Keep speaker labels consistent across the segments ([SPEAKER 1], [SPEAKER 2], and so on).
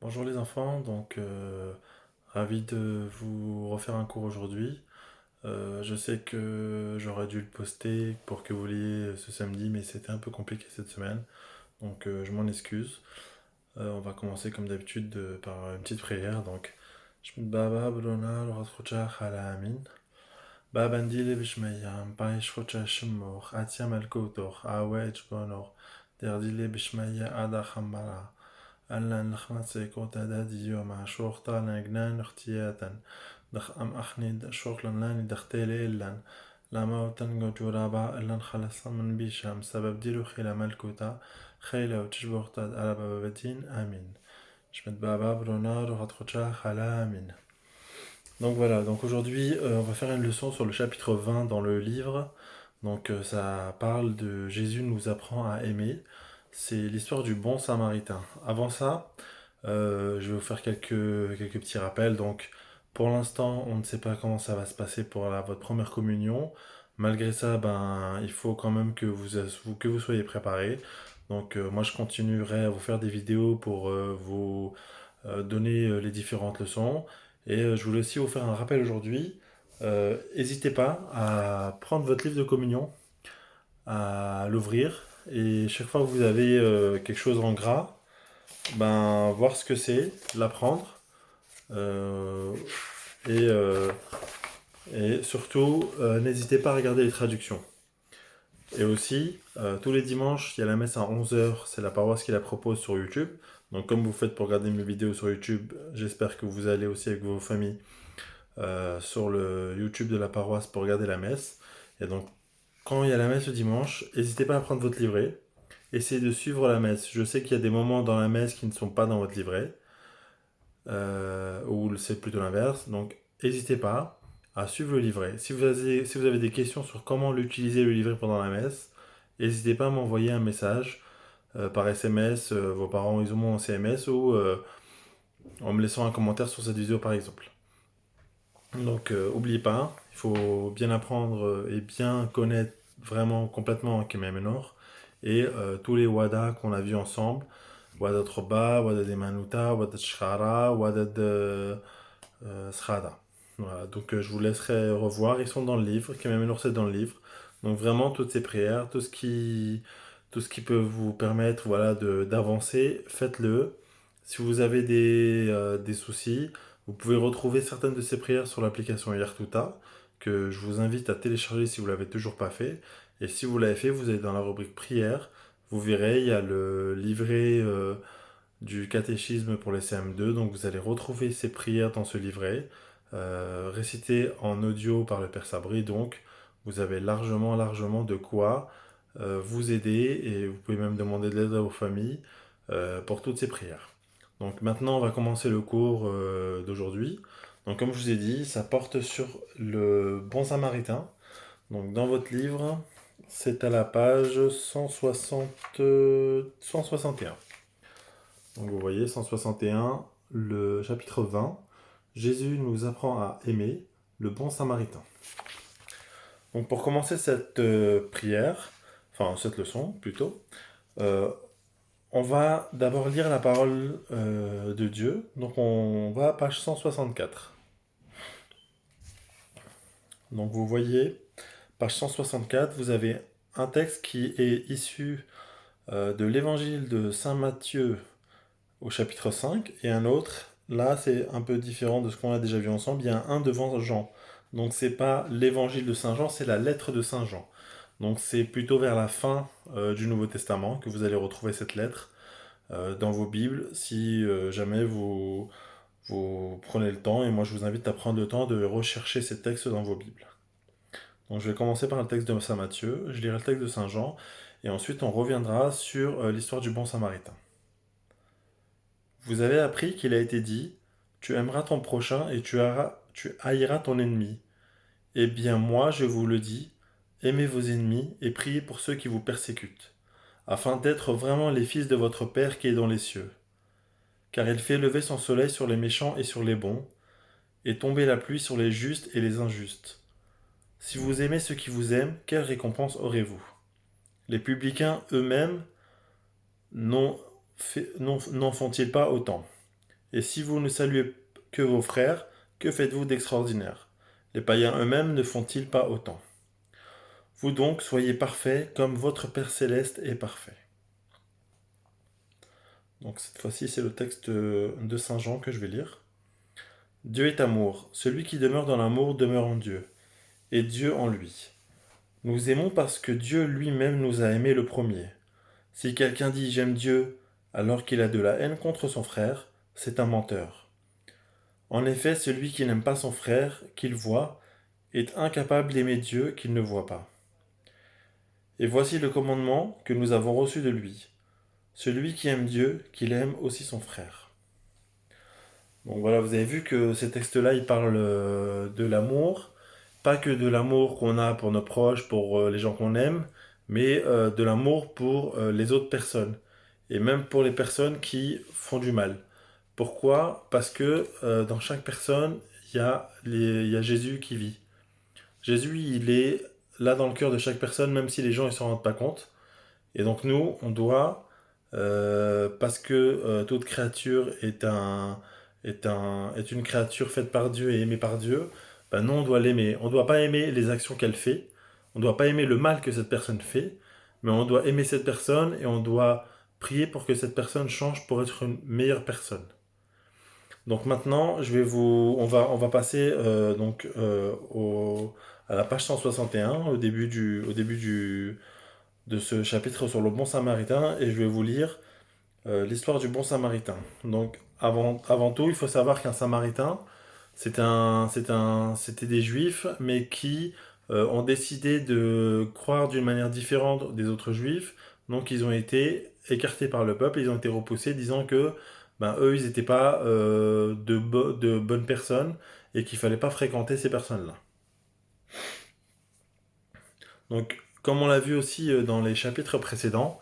[SPEAKER 1] Bonjour les enfants, ravi de vous refaire un cours aujourd'hui. Je sais que j'aurais dû le poster pour que vous l'ayez ce samedi, mais c'était un peu compliqué cette semaine, je m'en excuse. On va commencer comme d'habitude par une petite prière. Baba Bruna Loratrucha Hala Amin. Babandile Bishmayam, Paishrocha Shimor, Atia Malkotor, Awe Echbonor, Derdile Bishmaya Ada Hambara. ألا نخمتك وتدادي مع شوختا لنجنان اختياتا دخ أم أخني شوخ لنلاني دختيلي إلا لما وتنجو جورابا إلا نخلص من بيشام سبب ديرو خيلا ملكوتا خيلا وتشبوختا على بابا بدين آمين شمت بابا برونا روحت خوتشا خلا آمين. Donc voilà, donc aujourd'hui on va faire une leçon sur le chapitre 20 dans le livre. Ça parle de Jésus nous apprend à aimer. C'est l'histoire du bon samaritain. Avant ça, je vais vous faire quelques petits rappels. Donc pour l'instant, on ne sait pas comment ça va se passer pour votre première communion. Malgré ça, il faut quand même que vous soyez préparés. Moi, je continuerai à vous faire des vidéos pour vous donner les différentes leçons. Je voulais aussi vous faire un rappel aujourd'hui. N'hésitez pas à prendre votre livre de communion, à l'ouvrir, et chaque fois que vous avez quelque chose en gras, voir ce que c'est, l'apprendre, euh, et, euh, et surtout, n'hésitez pas à regarder les traductions. Et aussi, tous les dimanches, il y a la messe à 11 h, c'est la paroisse qui la propose sur YouTube. Donc comme vous faites pour regarder mes vidéos sur YouTube, j'espère que vous allez aussi avec vos familles sur le YouTube de la paroisse pour regarder la messe. Et donc, quand il y a la messe le dimanche, n'hésitez pas à prendre votre livret. Essayez de suivre la messe. Je sais qu'il y a des moments dans la messe qui ne sont pas dans votre livret, ou c'est plutôt l'inverse. Donc, n'hésitez pas à suivre le livret. Si vous avez des questions sur comment l'utiliser le livret pendant la messe, n'hésitez pas à m'envoyer un message par SMS. Vos parents, ils ont mon CMS ou en me laissant un commentaire sur cette vidéo par exemple. Oubliez pas, il faut bien apprendre et bien connaître vraiment complètement Kemet Menor et tous les WADA qu'on a vus ensemble. Wada Troba, Wada de Manuta, Wada Shkara, Wada de Srada. Voilà, je vous laisserai revoir, ils sont dans le livre, Kemet Menor c'est dans le livre. Donc vraiment toutes ces prières, tout ce qui peut vous permettre voilà, d'avancer, faites-le. Si vous avez des soucis, vous pouvez retrouver certaines de ces prières sur l'application Yartuta, que je vous invite à télécharger si vous ne l'avez toujours pas fait. Et si vous l'avez fait, vous allez dans la rubrique prière. Vous verrez, il y a le livret du catéchisme pour les CM2. Donc vous allez retrouver ces prières dans ce livret, récitées en audio par le Père Sabri. Donc vous avez largement de quoi vous aider et vous pouvez même demander de l'aide à vos familles pour toutes ces prières. Donc maintenant, on va commencer le cours d'aujourd'hui. Donc comme je vous ai dit, ça porte sur le bon samaritain. Donc dans votre livre, c'est à la page 161. Donc vous voyez, 161, le chapitre 20. Jésus nous apprend à aimer le bon samaritain. Donc pour commencer cette prière, enfin cette leçon plutôt, euh, on va d'abord lire la parole de Dieu. Donc on va à page 164. Donc vous voyez, page 164, vous avez un texte qui est issu de l'évangile de Saint Matthieu au chapitre 5 et un autre, là c'est un peu différent de ce qu'on a déjà vu ensemble, il y a un devant Jean. Donc c'est pas l'évangile de Saint Jean, c'est la lettre de Saint Jean. Donc c'est plutôt vers la fin du Nouveau Testament que vous allez retrouver cette lettre dans vos Bibles si jamais vous prenez le temps. Et moi je vous invite à prendre le temps de rechercher ces textes dans vos Bibles. Donc je vais commencer par le texte de Saint Matthieu, je lirai le texte de Saint Jean, et ensuite on reviendra sur l'histoire du bon samaritain. Vous avez appris qu'il a été dit, tu aimeras ton prochain et tu haïras ton ennemi. Eh bien moi je vous le dis, aimez vos ennemis et priez pour ceux qui vous persécutent, afin d'être vraiment les fils de votre Père qui est dans les cieux. Car il fait lever son soleil sur les méchants et sur les bons, et tomber la pluie sur les justes et les injustes. Si vous aimez ceux qui vous aiment, quelle récompense aurez-vous? Les publicains eux-mêmes n'en font-ils pas autant? Et si vous ne saluez que vos frères, que faites-vous d'extraordinaire? Les païens eux-mêmes ne font-ils pas autant? Vous donc soyez parfaits comme votre Père céleste est parfait. Donc cette fois-ci, c'est le texte de Saint Jean que je vais lire. Dieu est amour. Celui qui demeure dans l'amour demeure en Dieu, et Dieu en lui. Nous aimons parce que Dieu lui-même nous a aimés le premier. Si quelqu'un dit j'aime Dieu alors qu'il a de la haine contre son frère, c'est un menteur. En effet, celui qui n'aime pas son frère, qu'il voit, est incapable d'aimer Dieu qu'il ne voit pas. Et voici le commandement que nous avons reçu de lui. Celui qui aime Dieu, qu'il aime aussi son frère. Donc voilà, vous avez vu que ces textes-là, ils parlent de l'amour, pas que de l'amour qu'on a pour nos proches, pour les gens qu'on aime, mais de l'amour pour les autres personnes, et même pour les personnes qui font du mal. Pourquoi? Parce que dans chaque personne, il y a Jésus qui vit. Jésus, il est là dans le cœur de chaque personne, même si les gens ne s'en rendent pas compte. Et donc nous, on doit, parce que toute créature est une créature faite par Dieu et aimée par Dieu, ben nous, on doit l'aimer. On ne doit pas aimer les actions qu'elle fait, on ne doit pas aimer le mal que cette personne fait, mais on doit aimer cette personne et on doit prier pour que cette personne change pour être une meilleure personne. Donc maintenant, on va passer à la page 161, de ce chapitre sur le bon samaritain, et je vais vous lire l'histoire du bon samaritain. Donc avant tout, il faut savoir qu'un samaritain, c'était des juifs, mais qui ont décidé de croire d'une manière différente des autres juifs. Donc ils ont été écartés par le peuple, ils ont été repoussés, disant que ben, eux, ils n'étaient pas de bonnes personnes et qu'il fallait pas fréquenter ces personnes-là. Donc, comme on l'a vu aussi dans les chapitres précédents,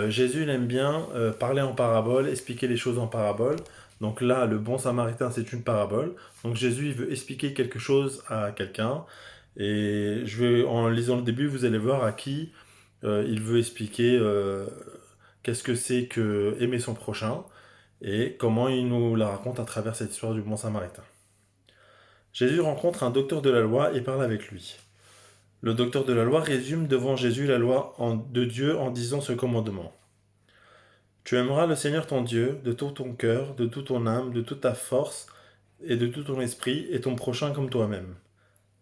[SPEAKER 1] Jésus il aime bien parler en parabole, expliquer les choses en parabole. Donc là, le bon samaritain, c'est une parabole. Donc Jésus, il veut expliquer quelque chose à quelqu'un. Et en lisant le début, vous allez voir à qui il veut expliquer qu'est-ce que c'est que aimer son prochain et comment il nous la raconte à travers cette histoire du bon samaritain. Jésus rencontre un docteur de la loi et parle avec lui. Le docteur de la loi résume devant Jésus la loi de Dieu en disant ce commandement. Tu aimeras le Seigneur ton Dieu de tout ton cœur, de toute ton âme, de toute ta force et de tout ton esprit, et ton prochain comme toi-même.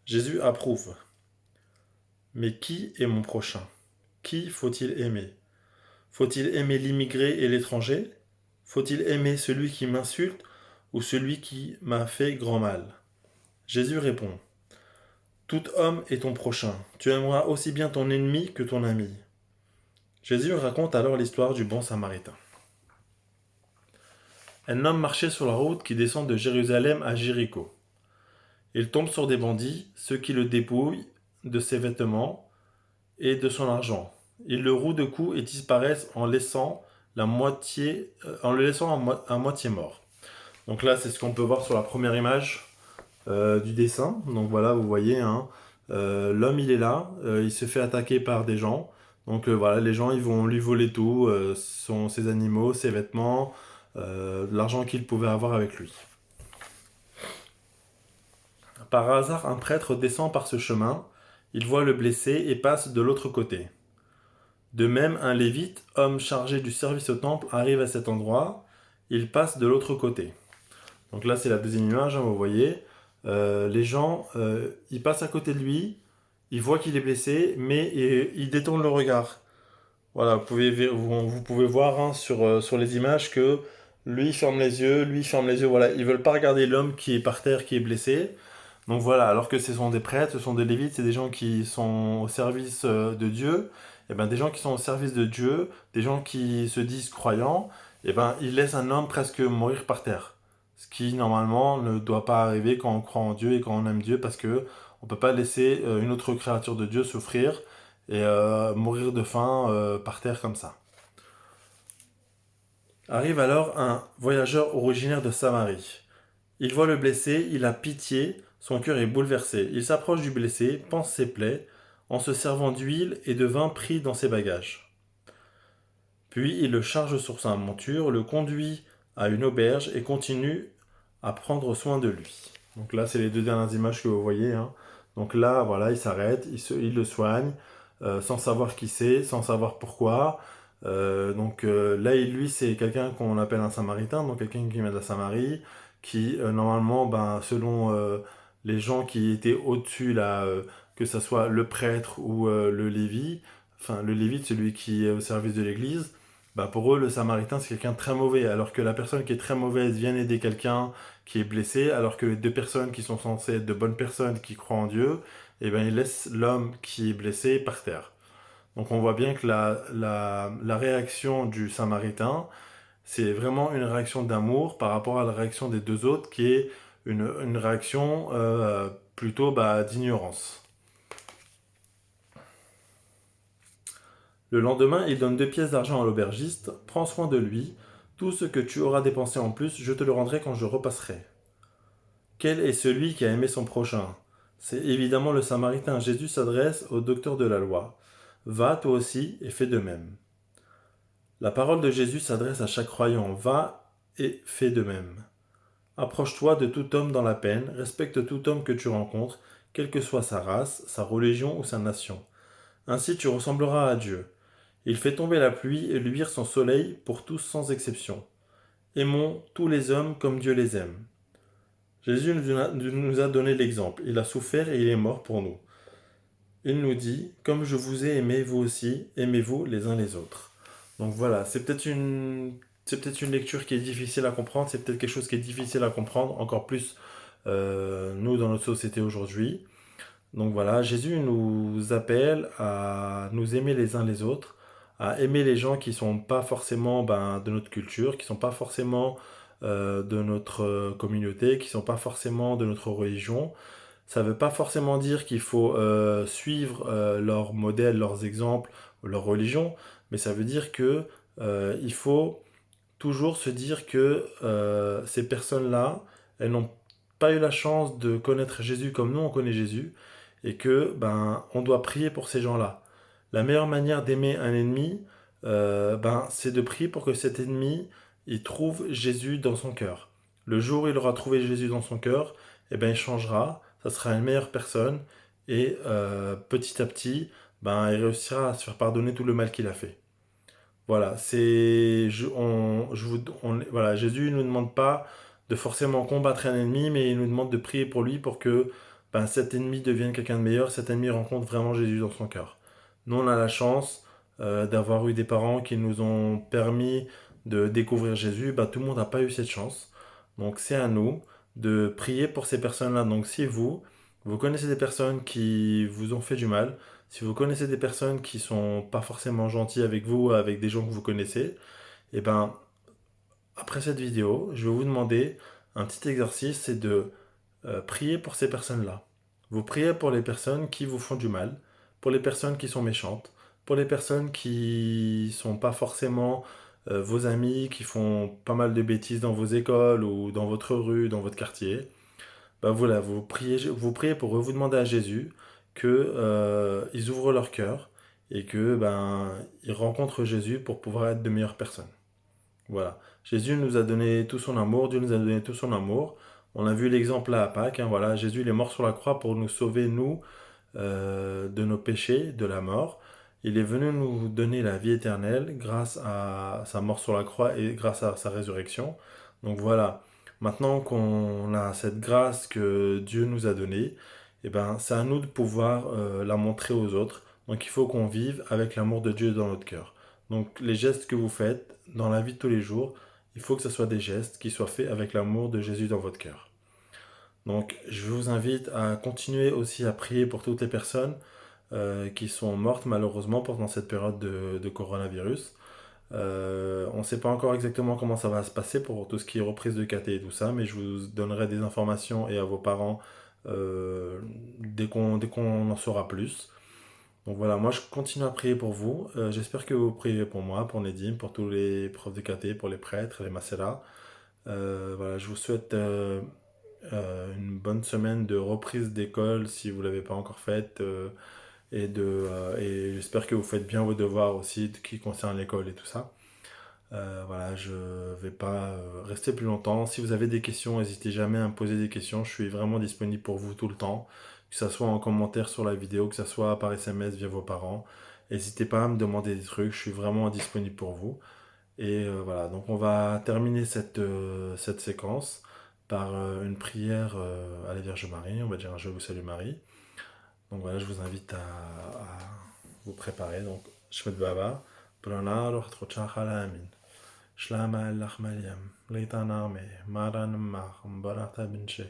[SPEAKER 1] Jésus approuve. Mais qui est mon prochain? Qui faut-il aimer? Faut-il aimer l'immigré et l'étranger? Faut-il aimer celui qui m'insulte ou celui qui m'a fait grand mal? Jésus répond. Tout homme est ton prochain. Tu aimeras aussi bien ton ennemi que ton ami. Jésus raconte alors l'histoire du bon samaritain. Un homme marchait sur la route qui descend de Jérusalem à Jéricho. Il tombe sur des bandits, ceux qui le dépouillent de ses vêtements et de son argent. Ils le rouent de coups et disparaissent en le laissant à moitié mort. Donc là, c'est ce qu'on peut voir sur la première image du dessin. Donc voilà, vous voyez, hein, l'homme il est là, il se fait attaquer par des gens. Donc voilà, les gens ils vont lui voler tout, ses animaux, ses vêtements, l'argent qu'il pouvait avoir avec lui. Par hasard, un prêtre descend par ce chemin, il voit le blessé et passe de l'autre côté. De même, un lévite, homme chargé du service au temple, arrive à cet endroit, il passe de l'autre côté. Donc là, c'est la deuxième image, hein, vous voyez. Les gens, ils passent à côté de lui, ils voient qu'il est blessé, mais ils détournent le regard. Voilà, vous pouvez voir hein, sur les images que lui il ferme les yeux, voilà. Ils veulent pas regarder l'homme qui est par terre, qui est blessé. Donc voilà, alors que ce sont des prêtres, ce sont des lévites, c'est des gens qui sont au service de Dieu. Et ben des gens qui sont au service de Dieu, des gens qui se disent croyants, et ben ils laissent un homme presque mourir par terre. Ce qui normalement ne doit pas arriver quand on croit en Dieu et quand on aime Dieu, parce que on peut pas laisser une autre créature de Dieu souffrir et mourir de faim par terre comme ça. Arrive alors un voyageur originaire de Samarie. Il voit le blessé, il a pitié, son cœur est bouleversé. Il s'approche du blessé, panse ses plaies, en se servant d'huile et de vin pris dans ses bagages. Puis il le charge sur sa monture, le conduit à une auberge et continue à prendre soin de lui. Donc là, c'est les deux dernières images que vous voyez, hein. Donc là, voilà, il s'arrête, il le soigne, sans savoir qui c'est, sans savoir pourquoi. Là, lui, c'est quelqu'un qu'on appelle un samaritain, donc quelqu'un qui vient de la Samarie, qui, normalement, ben, selon les gens qui étaient au-dessus, là, que ce soit le prêtre ou le lévite, enfin, le lévite, celui qui est au service de l'église, bah pour eux, le samaritain, c'est quelqu'un de très mauvais, alors que la personne qui est très mauvaise vient aider quelqu'un qui est blessé, alors que les deux personnes qui sont censées être de bonnes personnes qui croient en Dieu, eh ben, ils laissent l'homme qui est blessé par terre. Donc on voit bien que la réaction du samaritain, c'est vraiment une réaction d'amour par rapport à la réaction des deux autres, qui est une réaction plutôt d'ignorance. Le lendemain, il donne 2 pièces d'argent à l'aubergiste. Prends soin de lui. Tout ce que tu auras dépensé en plus, je te le rendrai quand je repasserai. Quel est celui qui a aimé son prochain? C'est évidemment le samaritain. Jésus s'adresse au docteur de la loi. Va toi aussi et fais de même. La parole de Jésus s'adresse à chaque croyant. Va et fais de même. Approche-toi de tout homme dans la peine, respecte tout homme que tu rencontres, quelle que soit sa race, sa religion ou sa nation. Ainsi tu ressembleras à Dieu. Il fait tomber la pluie et luire son soleil pour tous sans exception. Aimons tous les hommes comme Dieu les aime. Jésus nous a donné l'exemple. Il a souffert et il est mort pour nous. Il nous dit, comme je vous ai aimé, vous aussi, aimez-vous les uns les autres. Donc voilà, c'est peut-être une lecture qui est difficile à comprendre, c'est peut-être quelque chose qui est difficile à comprendre, encore plus nous dans notre société aujourd'hui. Donc voilà, Jésus nous appelle à nous aimer les uns les autres, à aimer les gens qui sont pas forcément de notre culture, qui sont pas forcément de notre communauté, qui sont pas forcément de notre religion. Ça veut pas forcément dire qu'il faut suivre leurs modèles, leurs exemples, leur religion, mais ça veut dire que il faut toujours se dire que ces personnes-là, elles n'ont pas eu la chance de connaître Jésus comme nous on connaît Jésus, et que on doit prier pour ces gens-là. La meilleure manière d'aimer un ennemi, c'est de prier pour que cet ennemi il trouve Jésus dans son cœur. Le jour où il aura trouvé Jésus dans son cœur, il changera, ça sera une meilleure personne, et petit à petit, il réussira à se faire pardonner tout le mal qu'il a fait. Voilà, voilà, Jésus ne nous demande pas de forcément combattre un ennemi, mais il nous demande de prier pour lui pour que cet ennemi devienne quelqu'un de meilleur, cet ennemi rencontre vraiment Jésus dans son cœur. Nous, on a la chance d'avoir eu des parents qui nous ont permis de découvrir Jésus. Tout le monde n'a pas eu cette chance. Donc c'est à nous de prier pour ces personnes-là. Donc si vous connaissez des personnes qui vous ont fait du mal, si vous connaissez des personnes qui sont pas forcément gentilles avec vous, avec des gens que vous connaissez, et après cette vidéo, je vais vous demander un petit exercice, c'est de prier pour ces personnes-là. Vous priez pour les personnes qui vous font du mal, pour les personnes qui sont méchantes, pour les personnes qui sont pas forcément vos amis, qui font pas mal de bêtises dans vos écoles ou dans votre rue, dans votre quartier. Voilà, vous priez pour eux, vous demandez à Jésus que ils ouvrent leur cœur et que ils rencontrent Jésus pour pouvoir être de meilleures personnes. Voilà. Jésus nous a donné tout son amour, Dieu nous a donné tout son amour. On a vu l'exemple là à Pâques, hein, voilà, Jésus il est mort sur la croix pour nous sauver, nous, de nos péchés, de la mort. Il est venu nous donner la vie éternelle grâce à sa mort sur la croix et grâce à sa résurrection. Donc voilà, maintenant qu'on a cette grâce que Dieu nous a donnée, c'est à nous de pouvoir la montrer aux autres. Donc il faut qu'on vive avec l'amour de Dieu dans notre cœur. Donc les gestes que vous faites dans la vie de tous les jours, il faut que ce soit des gestes qui soient faits avec l'amour de Jésus dans votre cœur. Donc je vous invite à continuer aussi à prier pour toutes les personnes qui sont mortes malheureusement pendant cette période de coronavirus. On ne sait pas encore exactement comment ça va se passer pour tout ce qui est reprise de KT et tout ça, mais je vous donnerai des informations et à vos parents dès qu'on en saura plus. Donc voilà, moi je continue à prier pour vous. J'espère que vous priez pour moi, pour Nedim, pour tous les profs de KT, pour les prêtres, les masseras. Voilà, je vous souhaite une bonne semaine de reprise d'école si vous ne l'avez pas encore faite. Et j'espère que vous faites bien vos devoirs aussi qui concernent l'école et tout ça. Voilà, je vais pas rester plus longtemps. Si vous avez des questions, n'hésitez jamais à me poser des questions. Je suis vraiment disponible pour vous tout le temps, que ce soit en commentaire sur la vidéo, que ce soit par SMS via vos parents. N'hésitez pas à me demander des trucs, je suis vraiment disponible pour vous. Et voilà, donc on va terminer cette séquence par une prière à la Vierge Marie. On va dire un Je vous salue Marie. Donc voilà, je vous invite à vous préparer. Donc, Shmed Baba, Brana, Amin. شلامة الأخ مريم ليتا نامي مارا نماخ مبارata بنشي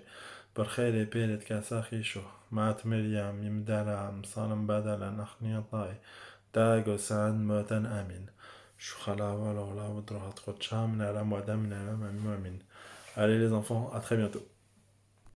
[SPEAKER 1] برخيلي بيلت كاساخي شو مات مريم يمدالا مصالم بدلا نخني طاي داغو سان موتن آمين شو خلا ولا ولا ودروها تخد شامنا لا مودمنا لا مؤمن. Allez les enfants, à très bientôt.